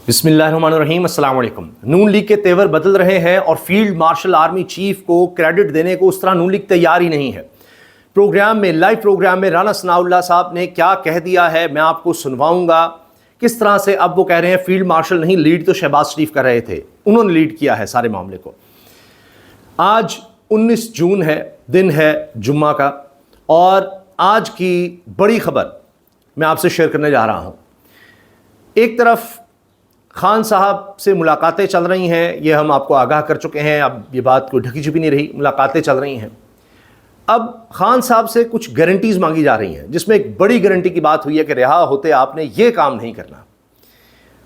بسم اللہ الرحمن الرحیم۔ السلام علیکم۔ نون لیگ کے تیور بدل رہے ہیں اور فیلڈ مارشل آرمی چیف کو کریڈٹ دینے کو اس طرح نون لیگ تیار ہی نہیں ہے۔ لائیو پروگرام میں رانا ثناء اللہ صاحب نے کیا کہہ دیا ہے میں آپ کو سنواؤں گا۔ کس طرح سے اب وہ کہہ رہے ہیں فیلڈ مارشل نہیں، لیڈ تو شہباز شریف کر رہے تھے، انہوں نے لیڈ کیا ہے سارے معاملے کو۔ آج 19 جون ہے، دن ہے جمعہ کا، اور آج کی بڑی خبر میں آپ سے شیئر کرنے جا رہا ہوں۔ ایک طرف خان صاحب سے ملاقاتیں چل رہی ہیں، یہ ہم آپ کو آگاہ کر چکے ہیں، اب یہ بات کوئی ڈھکی چھپی نہیں رہی، ملاقاتیں چل رہی ہیں۔ اب خان صاحب سے کچھ گارنٹیز مانگی جا رہی ہیں، جس میں ایک بڑی گارنٹی کی بات ہوئی ہے کہ رہا ہوتے آپ نے یہ کام نہیں کرنا۔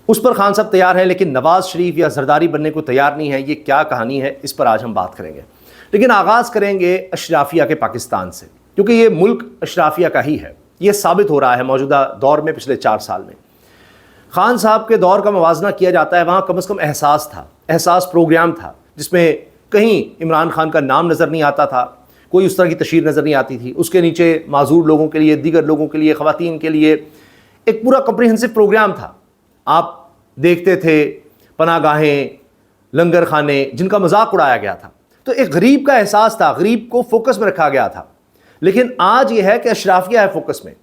اس پر خان صاحب تیار ہیں، لیکن نواز شریف یا زرداری بننے کو تیار نہیں ہے۔ یہ کیا کہانی ہے، اس پر آج ہم بات کریں گے، لیکن آغاز کریں گے اشرافیہ کے پاکستان سے، کیونکہ یہ ملک اشرافیہ کا ہی ہے۔ یہ ثابت ہو رہا ہے موجودہ دور میں، پچھلے 4 سال میں۔ خان صاحب کے دور کا موازنہ کیا جاتا ہے، وہاں کم از کم احساس تھا، احساس پروگرام تھا، جس میں کہیں عمران خان کا نام نظر نہیں آتا تھا، کوئی اس طرح کی تشہیر نظر نہیں آتی تھی۔ اس کے نیچے معذور لوگوں کے لیے، دیگر لوگوں کے لیے، خواتین کے لیے ایک پورا کمپریہنسو پروگرام تھا۔ آپ دیکھتے تھے پناہ گاہیں، لنگر خانے، جن کا مذاق اڑایا گیا تھا۔ تو ایک غریب کا احساس تھا، غریب کو فوکس میں رکھا گیا تھا۔ لیکن آج یہ ہے کہ اشرافیہ ہے فوکس میں۔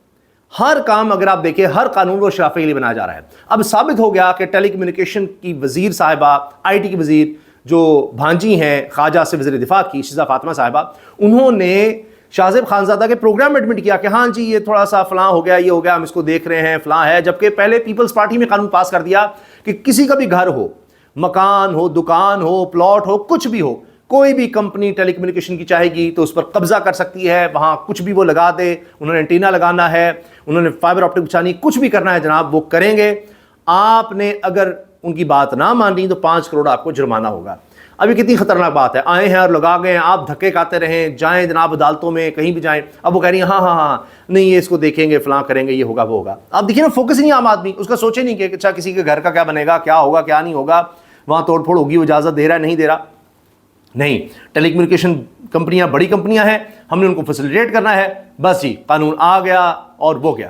ہر کام اگر آپ دیکھیں، ہر قانون وہ اشرافیہ کے لیے بنایا جا رہا ہے۔ اب ثابت ہو گیا کہ ٹیلی کمیونیکیشن کی وزیر صاحبہ، آئی ٹی کی وزیر جو بھانجی ہیں خواجہ سے وزیر دفاع کی، شیزہ فاطمہ صاحبہ، انہوں نے شاہ زیب خانزادہ کے پروگرام میں ایڈمٹ کیا کہ ہاں جی یہ تھوڑا سا فلاں ہو گیا، یہ ہو گیا، ہم اس کو دیکھ رہے ہیں، فلاں ہے۔ جبکہ پہلے پیپلز پارٹی میں قانون پاس کر دیا کہ کسی کا بھی گھر ہو، مکان ہو، دکان ہو، پلاٹ ہو، کچھ بھی ہو، کوئی بھی کمپنی ٹیلی کمیونیکیشن کی چاہے گی تو اس پر قبضہ کر سکتی ہے، وہاں کچھ بھی وہ لگا دے۔ انہوں نے اینٹینا لگانا ہے، انہوں نے فائبر آپٹک بچھانی، کچھ بھی کرنا ہے جناب وہ کریں گے۔ آپ نے اگر ان کی بات نہ مانی تو 5 کروڑ آپ کو جرمانہ ہوگا۔ اب یہ کتنی خطرناک بات ہے، آئے ہیں اور لگا گئے ہیں، آپ دھکے کھاتے رہیں، جائیں جناب عدالتوں میں، کہیں بھی جائیں، اب وہ کہہ رہی ہیں ہاں نہیں یہ اس کو دیکھیں گے، فلاں کریں گے، یہ ہوگا وہ ہوگا۔ آپ دیکھیے نا، فوکس ہی نہیں عام آدمی، اس کا سوچے نہیں کہ اچھا کسی کے گھر کا کیا بنے گا، کیا ہوگا کیا نہیں ہوگا، وہاں توڑ پھوڑ ہوگی، وہ اجازت دے رہا ہے نہیں دے رہا۔ نہیں، ٹیلی کمیونیکیشن کمپنیاں بڑی کمپنیاں ہیں، ہم نے ان کو فیسیلیٹیٹ کرنا ہے، بس جی قانون آ گیا اور وہ گیا۔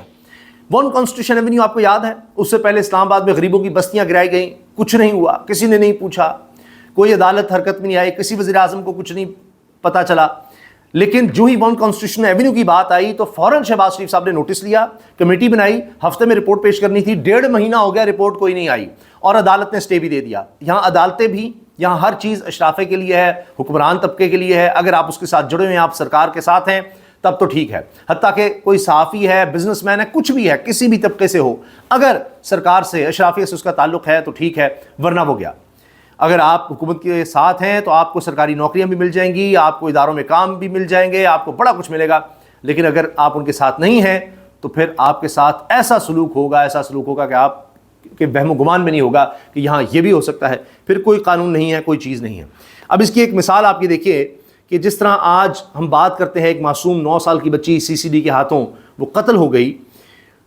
ون کانسٹیٹیوشن ایونیو آپ کو یاد ہے، اس سے پہلے اسلام آباد میں غریبوں کی بستیاں گرائی گئیں، کچھ نہیں ہوا، کسی نے نہیں پوچھا، کوئی عدالت حرکت میں نہیں آئی، کسی وزیر اعظم کو کچھ نہیں پتہ چلا۔ لیکن جو ہی ون کانسٹیٹیوشن ایونیو کی بات آئی تو فوراً شہباز شریف صاحب نے نوٹس لیا، کمیٹی بنائی، ہفتے میں رپورٹ پیش کرنی تھی، 1.5 مہینہ ہو گیا رپورٹ کوئی نہیں آئی، اور عدالت نے اسٹے بھی دے دیا۔ یہاں عدالتیں بھی، یہاں ہر چیز اشرافیہ کے لیے ہے، حکمران طبقے کے لیے ہے۔ اگر آپ اس کے ساتھ جڑے ہوئے ہیں، آپ سرکار کے ساتھ ہیں، تب تو ٹھیک ہے۔ حتیٰ کہ کوئی صحافی ہے، بزنس مین ہے، کچھ بھی ہے، کسی بھی طبقے سے ہو، اگر سرکار سے، اشرافیہ سے اس کا تعلق ہے تو ٹھیک ہے، ورنہ وہ گیا۔ اگر آپ حکومت کے ساتھ ہیں تو آپ کو سرکاری نوکریاں بھی مل جائیں گی، آپ کو اداروں میں کام بھی مل جائیں گے، آپ کو بڑا کچھ ملے گا۔ لیکن اگر آپ ان کے ساتھ نہیں ہیں تو پھر آپ کے ساتھ ایسا سلوک ہوگا کہ آپ کہ وہم و گمان میں نہیں ہوگا کہ یہاں یہ بھی ہو سکتا ہے، پھر کوئی قانون نہیں ہے، کوئی چیز نہیں ہے۔ اب اس کی ایک مثال آپ یہ دیکھیے کہ جس طرح آج ہم بات کرتے ہیں، ایک معصوم 9 سال کی بچی CCD کے ہاتھوں وہ قتل ہو گئی،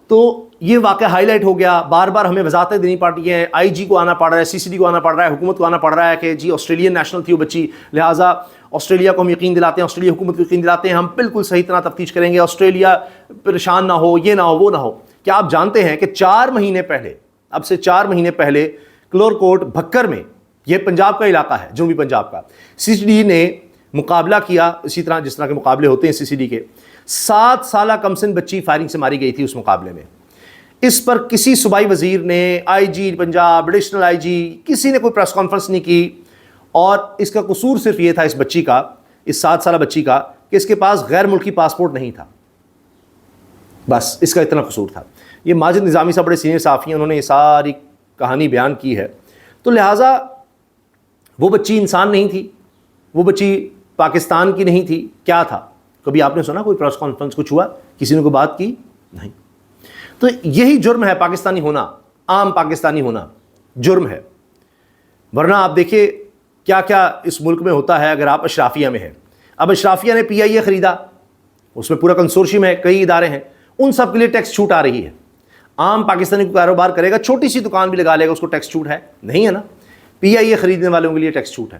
تو یہ واقعہ ہائی لائٹ ہو گیا، بار بار ہمیں وضاحتیں دینی پڑتی ہیں، IG کو آنا پڑ رہا ہے، CCD کو آنا پڑ رہا ہے، حکومت کو آنا پڑ رہا ہے کہ جی آسٹریلین نیشنل تھی وہ بچی، لہٰذا آسٹریلیا کو ہم یقین دلاتے ہیں، آسٹریلیا حکومت کو یقین دلاتے ہیں، ہم بالکل صحیح طرح تفتیش کریں گے، آسٹریلیا پریشان نہ ہو، یہ نہ ہو، وہ نہ ہو۔ کیا آپ جانتے ہیں کہ 4 مہینے پہلے، اب سے 4 مہینے پہلے کلور کوٹ بھکر میں، یہ پنجاب کا علاقہ ہے، جنوبی پنجاب کا، CCD نے مقابلہ کیا، اسی طرح جس طرح کے مقابلے ہوتے ہیں CCD کے۔ 7 سالہ کمسن بچی فائرنگ سے ماری گئی تھی اس مقابلے میں۔ اس پر کسی صوبائی وزیر نے، IG پنجاب، ایڈیشنل IG، کسی نے کوئی پریس کانفرنس نہیں کی، اور اس کا قصور صرف یہ تھا اس بچی کا، اس 7 سالہ بچی کا، کہ اس کے پاس غیر ملکی پاسپورٹ نہیں تھا، بس اس کا اتنا قصور تھا۔ یہ ماجد نظامی صاحب بڑے سینئر صحافی ہیں، انہوں نے یہ ساری کہانی بیان کی ہے۔ تو لہٰذا وہ بچی انسان نہیں تھی، وہ بچی پاکستان کی نہیں تھی، کیا تھا؟ کبھی آپ نے سنا کوئی پریس کانفرنس کچھ ہوا، کسی نے کوئی بات کی؟ نہیں۔ تو یہی جرم ہے پاکستانی ہونا، عام پاکستانی ہونا جرم ہے۔ ورنہ آپ دیکھیے کیا کیا اس ملک میں ہوتا ہے اگر آپ اشرافیہ میں ہیں۔ اب اشرافیہ نے PIA خریدا، اس میں پورا کنسورشیم ہے، کئی ادارے ہیں، ان سب کے لیے ٹیکس چھوٹ آ رہی ہے۔ عام پاکستانی کو کاروبار کرے گا، چھوٹی سی دکان بھی لگا لے گا، اس کو ٹیکس چھوٹ ہے نہیں ہے نا؟ PIA خریدنے والوں کے لیے ٹیکس چھوٹ ہے۔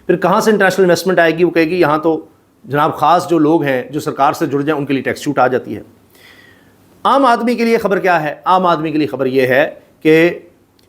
پھر کہاں سے انٹرنیشنل انویسٹمنٹ آئے گی؟ وہ کہے گی یہاں تو جناب خاص جو لوگ ہیں جو سرکار سے جڑ جائیں ان کے لیے ٹیکس چھوٹ آ جاتی ہے۔ عام آدمی کے لیے خبر کیا ہے؟ عام آدمی کے لیے خبر یہ ہے کہ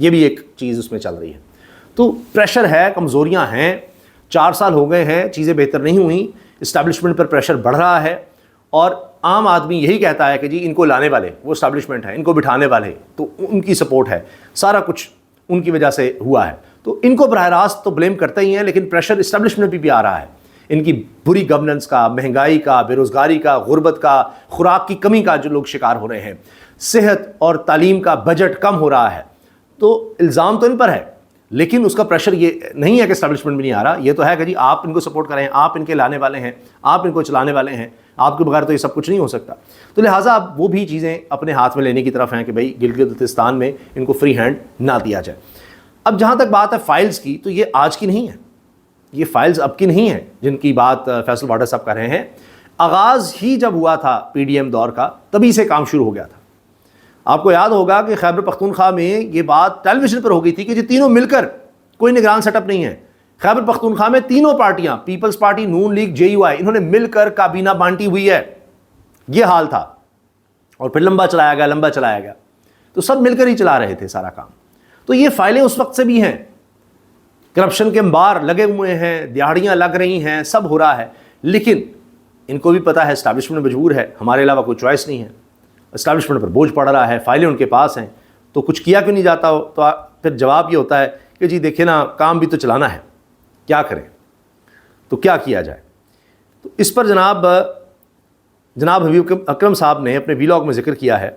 یہ بھی ایک چیز اس میں چل رہی ہے. تو پریشر ہے, کمزوریاں ہیں, 4 سال ہو گئے ہیں, چیزیں بہتر نہیں ہوئیں, اسٹیبلشمنٹ پر پریشر بڑھ رہا ہے, اور عام آدمی یہی کہتا ہے کہ جی ان کو لانے والے وہ اسٹیبلشمنٹ ہے, ان کو بٹھانے والے تو ان کی سپورٹ ہے, سارا کچھ ان کی وجہ سے ہوا ہے. تو ان کو براہ راست تو بلیم کرتے ہی ہیں, لیکن پریشر اسٹیبلشمنٹ بھی آ رہا ہے, ان کی بری گورننس کا, مہنگائی کا, بے روزگاری کا, غربت کا, خوراک کی کمی کا جو لوگ شکار ہو رہے ہیں, صحت اور تعلیم کا بجٹ کم ہو رہا ہے. تو الزام تو ان پر ہے, لیکن اس کا پریشر یہ نہیں ہے کہ اسٹیبلشمنٹ بھی نہیں آ رہا, یہ تو ہے کہ جی آپ ان کو سپورٹ کریں, آپ ان کے لانے والے ہیں, آپ ان کو چلانے والے ہیں, آپ کے بغیر تو یہ سب کچھ نہیں ہو سکتا. تو لہٰذا اب وہ بھی چیزیں اپنے ہاتھ میں لینے کی طرف ہیں کہ بھئی گلگت بلتستان میں ان کو فری ہینڈ نہ دیا جائے. اب جہاں تک بات ہے فائلز کی, تو یہ آج کی نہیں ہے, یہ فائلز اب کی نہیں ہیں جن کی بات فیصل بارڈر صاحب کر رہے ہیں. آغاز ہی جب ہوا تھا پی ڈی ایم دور کا, تبھی سے کام شروع ہو گیا تھا. آپ کو یاد ہوگا کہ خیبر پختونخوا میں یہ بات ٹیلی ویژن پر ہو گئی تھی کہ جی تینوں مل کر, کوئی نگران سیٹ اپ نہیں ہے, خیبر پختونخوا میں تینوں پارٹیاں, peoples party, Noon league, J U I, انہوں نے مل کر کابینہ بانٹی ہوئی ہے. یہ حال تھا, اور پھر لمبا چلایا گیا, تو سب مل کر ہی چلا رہے تھے سارا کام. تو یہ فائلیں اس وقت سے بھی ہیں, کرپشن کے انبار لگے ہوئے ہیں, دیہڑیاں لگ رہی ہیں, سب ہو رہا ہے, لیکن ان کو بھی پتا ہے اسٹیبلشمنٹ مجبور ہے, ہمارے علاوہ کوئی چوائس نہیں ہے, اسٹیبلشمنٹ پر بوجھ پڑ رہا ہے, فائلیں ان کے پاس ہیں, تو کچھ کیا کیوں نہیں جاتا ہو. تو پھر جواب یہ ہوتا ہے کہ جی دیکھیں نا, کام بھی تو چلانا ہے, کیا کریں, تو کیا کیا جائے. تو اس پر جناب حبیب اکرم صاحب نے اپنے ویلاگ میں ذکر کیا ہے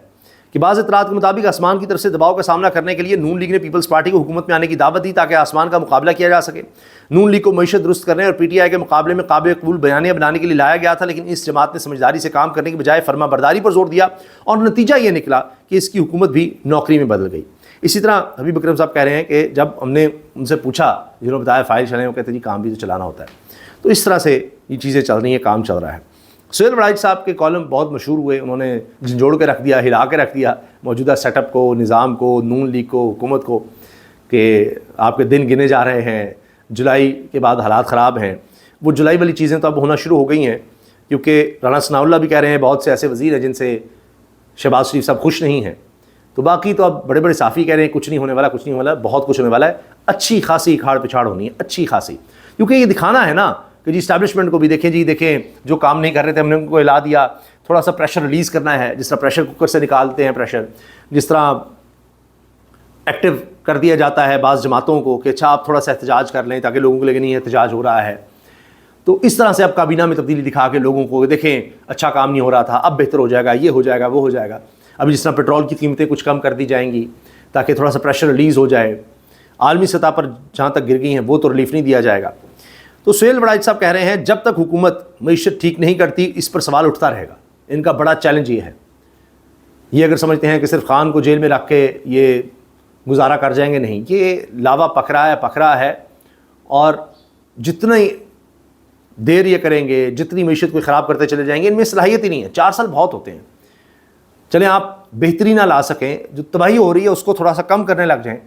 کہ بعض اطلاعات کے مطابق آسمان کی طرف سے دباؤ کا سامنا کرنے کے لیے نون لیگ نے پیپلز پارٹی کو حکومت میں آنے کی دعوت دی تاکہ آسمان کا مقابلہ کیا جا سکے. نون لیگ کو معیشت درست کرنے اور پی ٹی آئی کے مقابلے میں قابل قبول بیانیہ بنانے کے لیے لایا گیا تھا, لیکن اس جماعت نے سمجھداری سے کام کرنے کی بجائے فرما برداری پر زور دیا, اور نتیجہ یہ نکلا کہ اس کی حکومت بھی نوکری میں بدل گئی. اسی طرح حبیب اکرم صاحب کہہ رہے ہیں کہ جب ہم نے ان سے پوچھا, جنہوں نے بتایا فائل چلیں, وہ کہتے ہیں جی کام بھی تو چلانا ہوتا ہے. تو اس طرح سے یہ چیزیں چل رہی ہیں, کام چل رہا ہے. سہیل وڑائچ صاحب کے کالم بہت مشہور ہوئے, انہوں نے جھنجھوڑ کے رکھ دیا, ہلا کے رکھ دیا موجودہ سیٹ اپ کو, نظام کو, نون لیگ کو, حکومت کو, کہ آپ کے دن گنے جا رہے ہیں, جولائی کے بعد حالات خراب ہیں. وہ جولائی والی چیزیں تو اب ہونا شروع ہو گئی ہیں, کیونکہ رانا ثناء اللہ بھی کہہ رہے ہیں, بہت سے ایسے وزیر ہیں جن سے شہباز شریف صاحب خوش نہیں ہیں. تو باقی تو اب بڑے بڑے صحافی کہہ رہے ہیں کچھ نہیں ہونے والا, بہت کچھ ہونے والا ہے, اچھی خاصی کھاڑ پچھاڑ ہونی ہے, اچھی خاصی, کیونکہ یہ دکھانا ہے نا کہ جی اسٹیبلشمنٹ کو بھی دیکھیں جو کام نہیں کر رہے تھے ہم نے ان کو ہلا دیا, تھوڑا سا پریشر ریلیز کرنا ہے, جس طرح پریشر کوکر سے نکالتے ہیں پریشر, جس طرح ایکٹیو کر دیا جاتا ہے بعض جماعتوں کو کہ اچھا آپ تھوڑا سا احتجاج کر لیں تاکہ لوگوں کو لگے نہیں احتجاج ہو رہا ہے. تو اس طرح سے اب کابینہ میں تبدیلی دکھا کے لوگوں کو دیکھیں اچھا کام نہیں ہو رہا تھا, اب بہتر ہو جائے گا, یہ ہو جائے گا, وہ ہو جائے گا. ابھی جس طرح پیٹرول کی قیمتیں کچھ کم کر دی جائیں گی تاکہ تھوڑا سا پریشر ریلیز ہو جائے, عالمی سطح پر جہاں تک گر گئی ہیں وہ تو ریلیف نہیں دیا جائے گا. تو سہیل وڑائچ صاحب کہہ رہے ہیں جب تک حکومت معیشت ٹھیک نہیں کرتی اس پر سوال اٹھتا رہے گا. ان کا بڑا چیلنج یہ ہے, یہ اگر سمجھتے ہیں کہ صرف خان کو جیل میں رکھ کے یہ گزارا کر جائیں گے, نہیں, یہ لاوا پک رہا ہے, اور جتنی دیر یہ کریں گے, جتنی معیشت کو خراب کرتے چلے جائیں گے, ان میں صلاحیت ہی نہیں ہے. 4 سال بہت ہوتے ہیں, چلیں آپ بہتری نہ لا سکیں, جو تباہی ہو رہی ہے اس کو تھوڑا سا کم کرنے لگ جائیں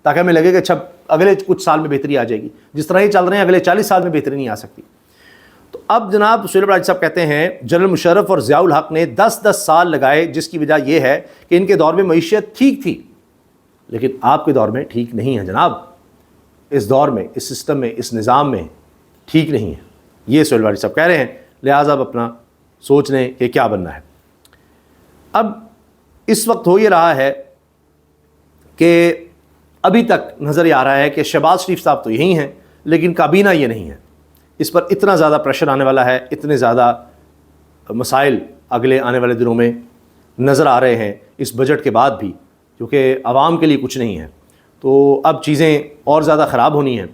تاکہ ہمیں لگے کہ اچھا اگلے کچھ سال میں بہتری آ جائے گی. جس طرح یہ چل رہے ہیں اگلے 40 سال میں بہتری نہیں آ سکتی. تو اب جناب سہیل وڑائچ صاحب کہتے ہیں جنرل مشرف اور ضیاء الحق نے 10 سال لگائے, جس کی وجہ یہ ہے کہ ان کے دور میں معیشت ٹھیک تھی, لیکن آپ کے دور میں ٹھیک نہیں ہے جناب. اس دور میں, اس سسٹم میں, اس نظام میں ٹھیک نہیں ہے. یہ سہیل وڑائچ صاحب کہہ رہے ہیں, لہٰذا اب اپنا سوچ لیں کہ کیا بننا ہے. اب اس وقت ہو یہ رہا ہے کہ ابھی تک نظر یہ آ رہا ہے کہ شہباز شریف صاحب تو یہی ہیں, لیکن کابینہ یہ نہیں ہے. اس پر اتنا زیادہ پریشر آنے والا ہے, اتنے زیادہ مسائل اگلے آنے والے دنوں میں نظر آ رہے ہیں اس بجٹ کے بعد بھی, کیونکہ عوام کے لیے کچھ نہیں ہے. تو اب چیزیں اور زیادہ خراب ہونی ہیں.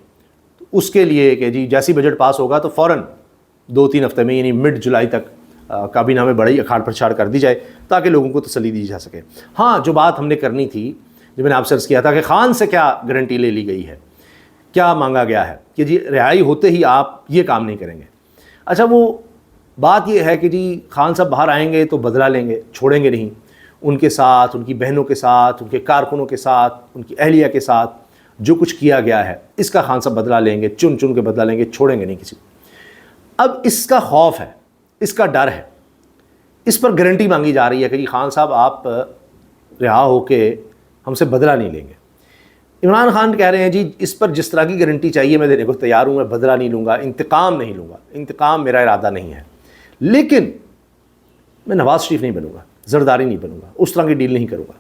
تو اس کے لیے کہ جی جیسی بجٹ پاس ہوگا تو فوراً 2-3 ہفتے میں, یعنی مڈ جولائی تک کابینہ میں بڑی اکھاڑ پچھاڑ کر دی جائے تاکہ لوگوں کو تسلی دی جا سکے. ہاں, جو بات ہم نے کرنی تھی, جو میں نے آپ سے عرض کیا تھا کہ خان سے کیا گارنٹی لے لی گئی ہے, کیا مانگا گیا ہے کہ جی رہائی ہوتے ہی آپ یہ کام نہیں کریں گے. اچھا, وہ بات یہ ہے کہ جی خان صاحب باہر آئیں گے تو بدلہ لیں گے, چھوڑیں گے نہیں. ان کے ساتھ, ان کی بہنوں کے ساتھ, ان کے کارکنوں کے ساتھ, ان کی اہلیہ کے ساتھ جو کچھ کیا گیا ہے اس کا خان صاحب بدلہ لیں گے, چن کے بدلہ لیں گے, چھوڑیں گے نہیں کسی کو. اب اس کا خوف ہے, اس کا ڈر ہے, اس پر گارنٹی مانگی جا رہی ہے کہ جی خان صاحب آپ رہا ہو کے ہم سے بدلہ نہیں لیں گے. عمران خان کہہ رہے ہیں جی اس پر جس طرح کی گارنٹی چاہیے میں دینے کو تیار ہوں، میں بدلہ نہیں لوں گا، انتقام نہیں لوں گا، انتقام میرا ارادہ نہیں ہے، لیکن میں نواز شریف نہیں بنوں گا، زرداری نہیں بنوں گا، اس طرح کی ڈیل نہیں کروں گا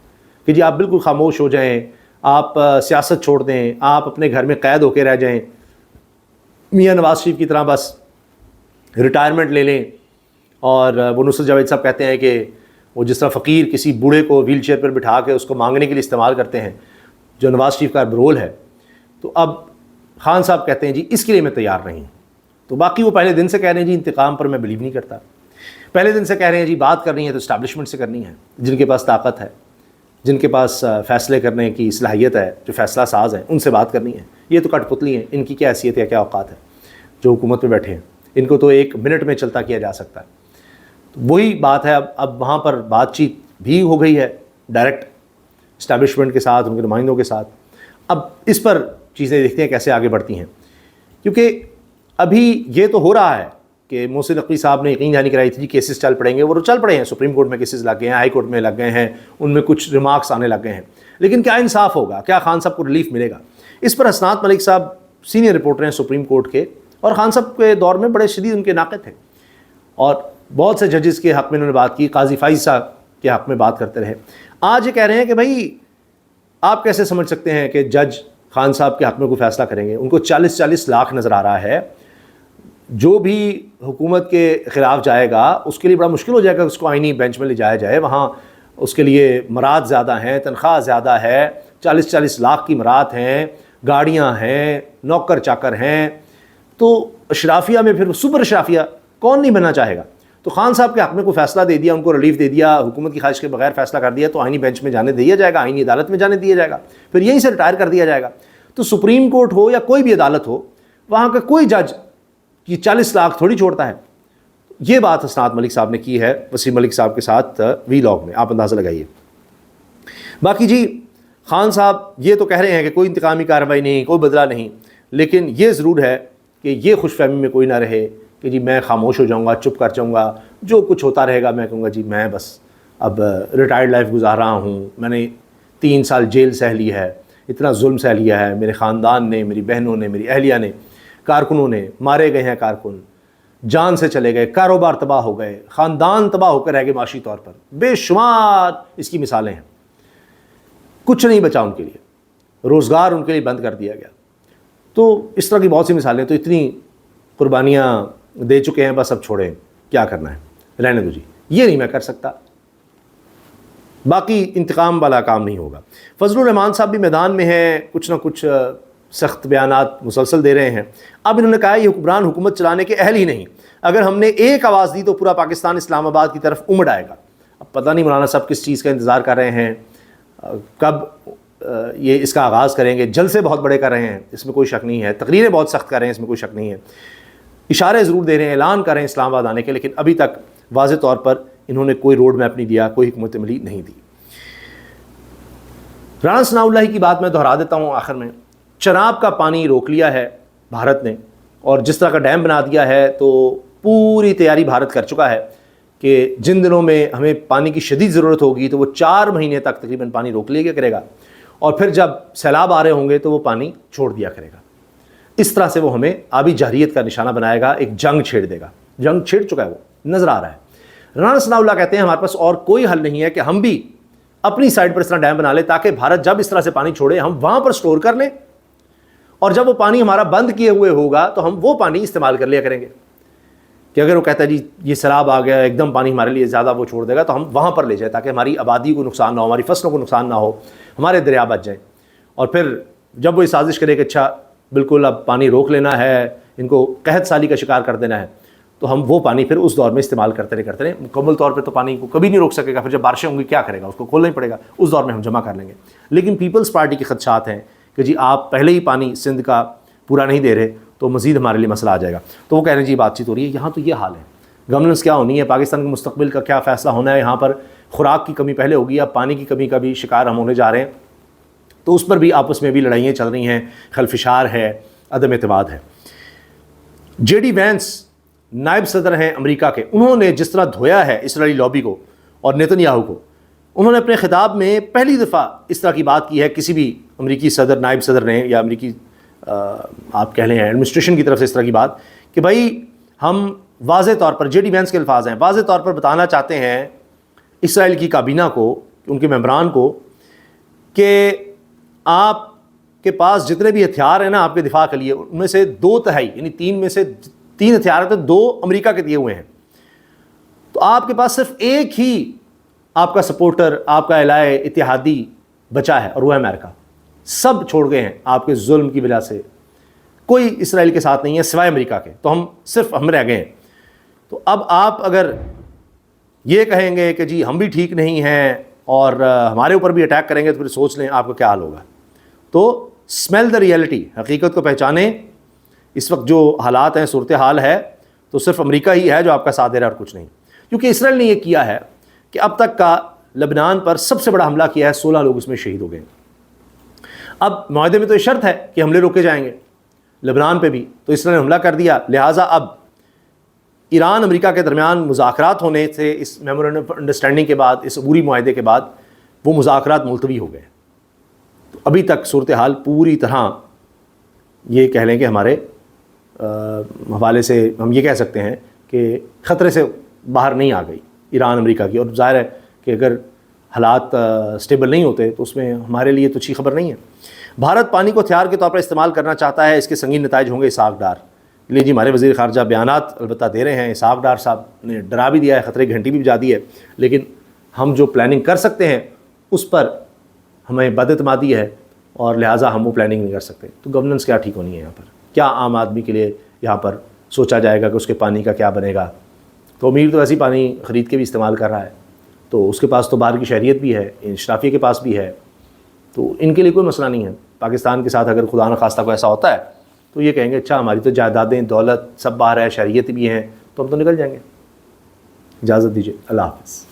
کہ جی آپ بالکل خاموش ہو جائیں، آپ سیاست چھوڑ دیں، آپ اپنے گھر میں قید ہو کے رہ جائیں، میاں نواز شریف کی طرح بس ریٹائرمنٹ لے لیں۔ اور وہ نصرت جاوید صاحب کہتے ہیں کہ وہ جس طرح فقیر کسی بوڑھے کو ویل چیئر پر بٹھا کے اس کو مانگنے کے لیے استعمال کرتے ہیں، جو نواز شریف کا رول ہے، تو اب خان صاحب کہتے ہیں جی اس کے لیے میں تیار نہیں ہوں۔ تو باقی وہ پہلے دن سے کہہ رہے ہیں جی انتقام پر میں بلیو نہیں کرتا، پہلے دن سے کہہ رہے ہیں جی بات کرنی ہے تو اسٹیبلشمنٹ سے کرنی ہے، جن کے پاس طاقت ہے، جن کے پاس فیصلے کرنے کی صلاحیت ہے، جو فیصلہ ساز ہیں، ان سے بات کرنی ہے۔ یہ تو کٹ پتلی ہیں، ان کی کیا حیثیت ہے، کیا اوقات ہے جو حکومت میں بیٹھے ہیں، ان کو تو 1 منٹ میں چلتا کیا جا سکتا ہے۔ تو وہی بات ہے، اب وہاں پر بات چیت بھی ہو گئی ہے ڈائریکٹ اسٹیبلشمنٹ کے ساتھ، ان کے نمائندوں کے ساتھ۔ اب اس پر چیزیں دیکھتے ہیں کیسے آگے بڑھتی ہیں، کیونکہ ابھی یہ تو ہو رہا ہے کہ محسن نقوی صاحب نے یقین دہانی کرائی تھی کیسز چل پڑیں گے، وہ چل پڑے ہیں، سپریم کورٹ میں کیسز لگ گئے ہیں، ہائی کورٹ میں لگ گئے ہیں، ان میں کچھ ریمارکس آنے لگ گئے ہیں، لیکن کیا انصاف ہوگا، کیا خان صاحب کو ریلیف ملے گا؟ اس پر حسنات ملک صاحب سینئر رپورٹر ہیں سپریم کورٹ کے، اور خان صاحب کے دور میں بڑے شدید ان کے ناقد تھے، اور بہت سے ججز کے حق میں انہوں نے بات کی، قاضی فائز صاحب کے حق میں بات کرتے رہے۔ آج یہ کہہ رہے ہیں کہ بھائی آپ کیسے سمجھ سکتے ہیں کہ جج خان صاحب کے حق میں کوئی فیصلہ کریں گے؟ ان کو 40 لاکھ نظر آ رہا ہے، جو بھی حکومت کے خلاف جائے گا اس کے لیے بڑا مشکل ہو جائے گا اس کو آئینی بینچ میں لے جایا جائے، وہاں اس کے لیے مراد زیادہ ہیں، تنخواہ زیادہ ہے، 40 لاکھ کی مراد ہیں، گاڑیاں ہیں، نوکر چاکر ہیں، تو اشرافیہ میں پھر سپر اشرافیہ کون نہیں بننا چاہے گا؟ تو خان صاحب کے حق میں کوئی فیصلہ دے دیا، ان کو ریلیف دے دیا، حکومت کی خواہش کے بغیر فیصلہ کر دیا، تو آئینی بینچ میں جانے دیا جائے گا، آئینی عدالت میں جانے دیا جائے گا، پھر یہیں سے ریٹائر کر دیا جائے گا۔ تو سپریم کورٹ ہو یا کوئی بھی عدالت ہو، وہاں کا کوئی جج یہ 40 لاکھ تھوڑی چھوڑتا ہے۔ یہ بات حسنات ملک صاحب نے کی ہے وسیم ملک صاحب کے ساتھ وی لاگ میں، آپ اندازہ لگائیے۔ باقی جی خان صاحب یہ تو کہہ رہے ہیں کہ کوئی انتقامی کارروائی نہیں، کوئی بدلہ نہیں، لیکن یہ ضرور ہے کہ یہ خوش فہمی میں کوئی نہ رہے کہ جی میں خاموش ہو جاؤں گا، چپ کر جاؤں گا، جو کچھ ہوتا رہے گا میں کہوں گا جی میں بس اب ریٹائرڈ لائف گزار رہا ہوں، میں نے 3 سال جیل سہ لی ہے، اتنا ظلم سہ لیا ہے، میرے خاندان نے، میری بہنوں نے، میری اہلیہ نے، کارکنوں نے، مارے گئے ہیں کارکن، جان سے چلے گئے، کاروبار تباہ ہو گئے، خاندان تباہ ہو کر رہ گئے معاشی طور پر، بے شمار اس کی مثالیں ہیں، کچھ نہیں بچا ان کے لیے، روزگار ان کے لیے بند کر دیا گیا۔ تو اس طرح کی بہت سی مثالیں، تو اتنی قربانیاں دے چکے ہیں، بس اب چھوڑیں، کیا کرنا ہے، رہنے دو جی، یہ نہیں میں کر سکتا، باقی انتقام والا کام نہیں ہوگا۔ فضل الرحمان صاحب بھی میدان میں ہیں، کچھ نہ کچھ سخت بیانات مسلسل دے رہے ہیں۔ اب انہوں نے کہا یہ حکمران حکومت چلانے کے اہل ہی نہیں، اگر ہم نے ایک آواز دی تو پورا پاکستان اسلام آباد کی طرف امڑ آئے گا۔ اب پتہ نہیں مولانا صاحب کس چیز کا انتظار کر رہے ہیں، کب یہ اس کا آغاز کریں گے، جلسے بہت بڑے کر رہے ہیں، اس میں کوئی شک نہیں ہے، تقریریں بہت سخت کر رہے ہیں، اس میں کوئی شک نہیں ہے، اشارے ضرور دے رہے ہیں، اعلان کر رہے ہیں اسلام آباد آنے کے، لیکن ابھی تک واضح طور پر انہوں نے کوئی روڈ میپ نہیں دیا، کوئی حکمت عملی نہیں دی۔ رانا ثناء اللہ کی بات میں دہرا دیتا ہوں آخر میں، چناب کا پانی روک لیا ہے بھارت نے، اور جس طرح کا ڈیم بنا دیا ہے تو پوری تیاری بھارت کر چکا ہے کہ جن دنوں میں ہمیں پانی کی شدید ضرورت ہوگی تو وہ 4 مہینے تک تقریباً پانی روک لیا کرے گا، اور پھر جب سیلاب آ رہے ہوں گے تو وہ پانی چھوڑ دیا کرے گا۔ اس طرح سے وہ ہمیں آبی جارحیت کا نشانہ بنائے گا، ایک جنگ چھیڑ دے گا، جنگ چھیڑ چکا ہے، وہ نظر آ رہا ہے۔ رانا ثناء اللہ کہتے ہیں ہمارے پاس اور کوئی حل نہیں ہے کہ ہم بھی اپنی سائڈ پر اس طرح ڈیم بنا لیں تاکہ بھارت جب اس طرح سے پانی چھوڑے ہم وہاں پر سٹور کر لیں، اور جب وہ پانی ہمارا بند کیے ہوئے ہوگا تو ہم وہ پانی استعمال کر لیا کریں گے، کہ اگر وہ کہتا ہے جی یہ سیلاب آ گیا، ایک دم پانی ہمارے لیے زیادہ وہ چھوڑ دے گا، تو ہم وہاں پر لے جائیں تاکہ ہماری آبادی کو نقصان نہ ہو، ہماری فصلوں کو نقصان نہ ہو، ہمارے دریا بچ جائیں۔ اور پھر جب وہ سازش کرے کہ اچھا بالکل اب پانی روک لینا ہے، ان کو قحط سالی کا شکار کر دینا ہے، تو ہم وہ پانی پھر اس دور میں استعمال کرتے رہے مکمل طور پہ تو پانی کو کبھی نہیں روک سکے گا، پھر جب بارشیں ہوں گی کیا کرے گا، اس کو کھولنا ہی پڑے گا، اس دور میں ہم جمع کر لیں گے۔ لیکن پیپلز پارٹی کے خدشات ہیں کہ جی آپ پہلے ہی پانی سندھ کا پورا نہیں دے رہے تو مزید ہمارے لیے مسئلہ آ جائے گا، تو وہ کہہ رہے ہیں جی بات چیت ہو رہی ہے، یہاں تو یہ حال ہے، گورننس کیا ہونی ہے، پاکستان کے مستقبل کا کیا فیصلہ ہونا ہے، یہاں پر خوراک کی کمی پہلے ہوگی، اب پانی کی کمی کا بھی شکار ہم ہونے جا رہے ہیں، تو اس پر بھی آپس میں بھی لڑائیاں چل رہی ہیں، خلفشار ہے، عدم اعتماد ہے۔ جے ڈی وینس نائب صدر ہیں امریکہ کے، انہوں نے جس طرح دھویا ہے اسرائیلی لابی کو اور نیتن یاہو کو انہوں نے اپنے خطاب میں پہلی دفعہ اس طرح کی بات کی ہے کسی بھی امریکی صدر، نائب صدر نے، یا امریکی آپ کہہ لیں ایڈمنسٹریشن کی طرف سے اس طرح کی بات کہ بھائی ہم واضح طور پر، جے ڈی وینس کے الفاظ ہیں، واضح طور پر بتانا چاہتے ہیں اسرائیل کی کابینہ کو، ان کے ممبران کو، کہ آپ کے پاس جتنے بھی ہتھیار ہیں نا آپ کے دفاع کے لیے، ان میں سے 2/3 یعنی 3 میں سے 3 ہتھیار ہیں تو 2 امریکہ کے دیے ہوئے ہیں، تو آپ کے پاس صرف ایک ہی آپ کا سپورٹر، آپ کا الائے اتحادی بچا ہے، اور وہ ہے امریکہ۔ سب چھوڑ گئے ہیں آپ کے ظلم کی وجہ سے، کوئی اسرائیل کے ساتھ نہیں ہے سوائے امریکہ کے، تو ہم رہ گئے ہیں۔ تو اب آپ اگر یہ کہیں گے کہ جی ہم بھی ٹھیک نہیں ہیں اور ہمارے اوپر بھی اٹیک کریں گے، تو پھر سوچ لیں آپ کا کیا حال ہوگا۔ تو اسمیل دا ریئلٹی، حقیقت کو پہچانیں۔ اس وقت جو حالات ہیں، صورتحال ہے، تو صرف امریکہ ہی ہے جو آپ کا ساتھ دے رہا ہے اور کچھ نہیں، کیونکہ اسرائیل نے یہ کیا ہے کہ اب تک کا لبنان پر سب سے بڑا حملہ کیا ہے، 16 لوگ اس میں شہید ہو گئے۔ اب معاہدے میں تو یہ شرط ہے کہ حملے روکے جائیں گے لبنان پہ بھی، تو اسرائیل نے حملہ کر دیا، لہٰذا اب ایران امریکہ کے درمیان مذاکرات ہونے سے، اس میمورینڈم آف انڈرسٹینڈنگ کے بعد، اس عبوری معاہدے کے بعد، وہ مذاکرات ملتوی ہو گئے۔ تو ابھی تک صورتحال پوری طرح یہ کہہ لیں کہ ہمارے حوالے سے ہم یہ کہہ سکتے ہیں کہ خطرے سے باہر نہیں آ گئی ایران امریکہ کی، اور ظاہر ہے کہ اگر حالات سٹیبل نہیں ہوتے تو اس میں ہمارے لیے تو اچھی خبر نہیں ہے۔ بھارت پانی کو ہتھیار کے طور پر استعمال کرنا چاہتا ہے، اس کے سنگین نتائج ہوں گے، اسحاق ڈار۔ لیے جی ہمارے وزیر خارجہ بیانات البتہ دے رہے ہیں، اسحاق ڈار صاحب نے ڈرا بھی دیا ہے، خطرے کی گھنٹی بھی بجا دی ہے، لیکن ہم جو پلاننگ کر سکتے ہیں اس پر ہمیں بد اعتمادی ہے، اور لہٰذا ہم وہ پلاننگ نہیں کر سکتے۔ تو گورننس کیا ٹھیک ہونی ہے یہاں پر؟ کیا عام آدمی کے لیے یہاں پر سوچا جائے گا کہ اس کے پانی کا کیا بنے گا؟ تو امیر تو ایسی پانی خرید کے بھی استعمال کر رہا ہے، تو اس کے پاس تو باہر کی شہریت بھی ہے، اشرافیہ کے پاس بھی ہے، تو ان کے لیے کوئی مسئلہ نہیں ہے۔ پاکستان کے ساتھ اگر خدا نخواستہ کو ایسا ہوتا ہے تو یہ کہیں گے اچھا ہماری تو جائیدادیں، دولت سب باہر ہے، شہریت بھی ہیں، تو ہم تو نکل جائیں گے۔ اجازت دیجیے، اللہ حافظ۔